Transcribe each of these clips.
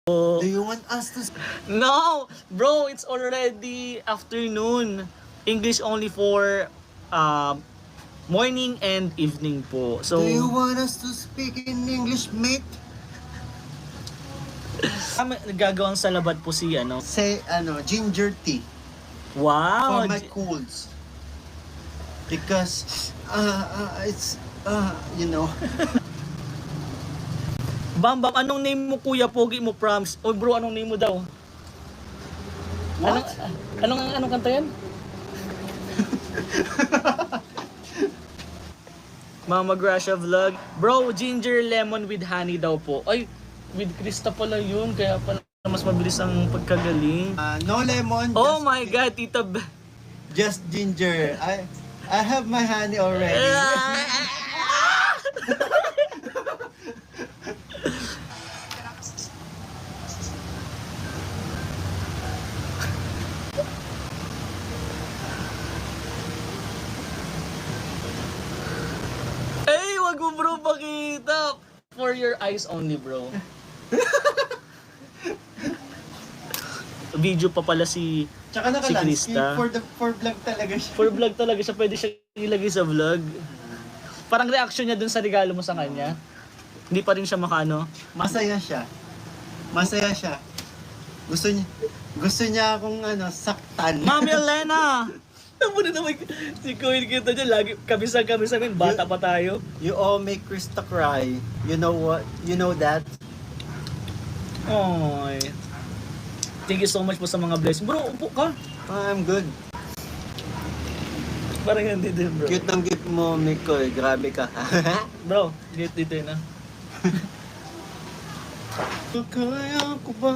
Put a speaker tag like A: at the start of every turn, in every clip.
A: Do you want us to...
B: No! Bro, it's already afternoon. English only for morning and evening po. So,
A: Do you want us to speak in English, mate?
B: Gagawang salabat po si ano.
A: Say, ginger tea.
B: Wow!
A: For my colds. Because, it's, you know.
B: Bam, anong name mo kuya? Pogi mo, proms. Oy bro, anong name mo daw?
A: What?
B: Anong kanta yan? Mama Gracia Vlog. Bro, ginger lemon with honey daw po. Ay, with Krista pala yun. Kaya pala mas mabilis ang pagkagaling.
A: No lemon.
B: Oh my God, Tita
A: Just ginger. I have my honey already.
B: Hey, wag mo bro pakita. For your eyes only, bro. Video pa pala si
A: Tsaka
B: si Krista.
A: For vlog talaga siya.
B: For vlog talaga siya, pwede siya ilagay sa vlog. Parang reaction niya dun sa regalo mo sa kanya. Hindi pa rin siya makano.
A: Masaya siya. Masaya siya. Gusto niya akong saktan.
B: Mami Elena! Tamo na naman si Kuya kita dyan. Lagi kami-kami bata pa tayo.
A: You all make Krista cry. You know what? You know that?
B: Oy. Thank you so much po sa mga blessings. Bro, upo ka.
A: I'm good.
B: Parang hindi din, bro.
A: Cute ang gift mo, Mikoy. Grabe ka.
B: Bro, dito na.
A: Kaya ko ba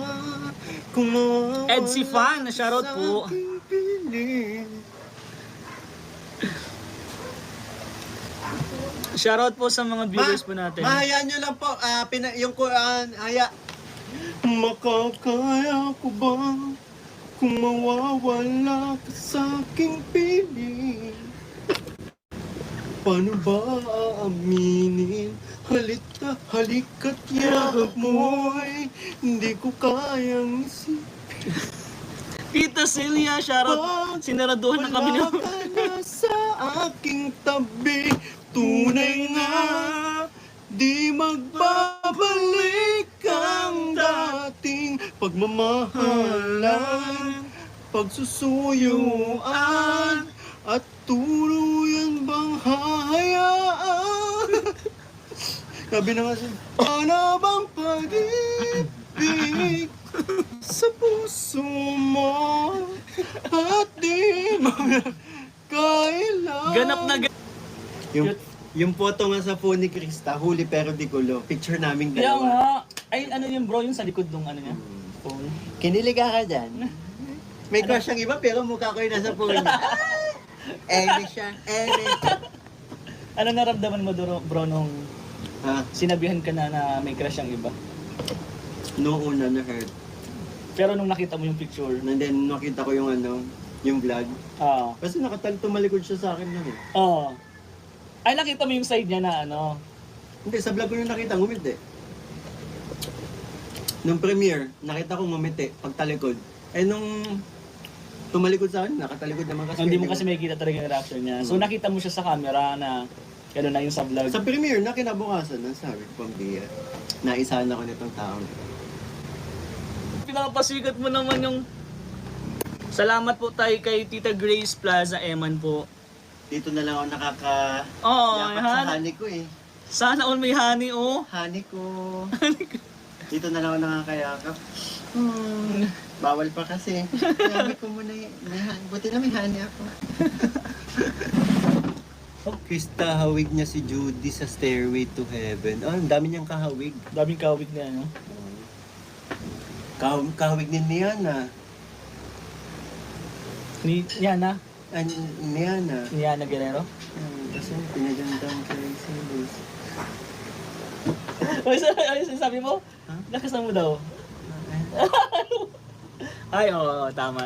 A: kung mawawala
B: Ed si Fan, shoutout po.
A: sa aking piling?
B: Shoutout po sa mga viewers po natin.
A: Mahayaan nyo lang po. Yung Quran, makakaya ko ba kung mawawala ka sa aking piling? Paano ba aaminin? Halika't yakap mo'y hindi ko kayang isipin.
B: Tita Celia, shoutout. Sinaraduhan na kami
A: Wala
B: ng...
A: ka na sa aking tabi. Tunay nga, di magbabalik ang dating pagmamahalan, pagsusuyuan, at tuluyan bang hahayaan? Sabi na nga siya, ano bang pag-ibig sa puso mo at di mo kailangan?
B: Ganap na
A: Yung photo nga sa phone ni Krista, huli pero di gulo. Picture naming
B: Kaya
A: dalawa.
B: nga. Ay, ano yun bro, yung sa likod nung ano niya? Phone.
A: Kiniliga ka dyan. May crush ang iba pero mukha ko yung nasa phone niya. Eme siya, eme.
B: Ano naramdaman mo bro nung
A: Ha?
B: sinabihan ka na may crush ang iba?
A: Noong una na-hurt.
B: Pero nung nakita mo yung picture,
A: And then nakita ko yung yung vlog. Kasi tumalikod siya sa akin nun eh.
B: Ay, nakita mo yung side niya na ano?
A: Hindi, sa vlog ko yung nakita, ngumiti. Nung premiere, nakita ko ngumiti, pagtalikod. Eh nung tumalikod sa akin, nakatalikod naman kasi.
B: Hindi mo kasi makikita talaga yung reaction niya. So nakita mo siya sa camera na gano'n na yung sa vlog.
A: Sa premiere, na kinabukasan, sabi ko, pambiya. Naisahan ako nitong tao.
B: Pinapasikat mo naman yung... Salamat po tayo kay Tita Grace Plaza Eman po.
A: Dito na lang ako yakap sa honey ko eh.
B: Sana all may honey oh.
A: Honey ko. Dito na lang ako nakakayakap. Bawal pa kasi. Sabi ko muna buti na may honey ako. Krista, hawig niya si Judy sa Stairway to Heaven. Ang dami niyang kahawig.
B: Daming kawig niya, no?
A: Kahawig ni Niana.
B: Ni Yana?
A: Niana.
B: Ni Yana Guerrero?
A: Kasi pinagandang crazy boys.
B: Ay, sabi mo?
A: Huh?
B: Lakasan mo daw. Ay, oo, tama.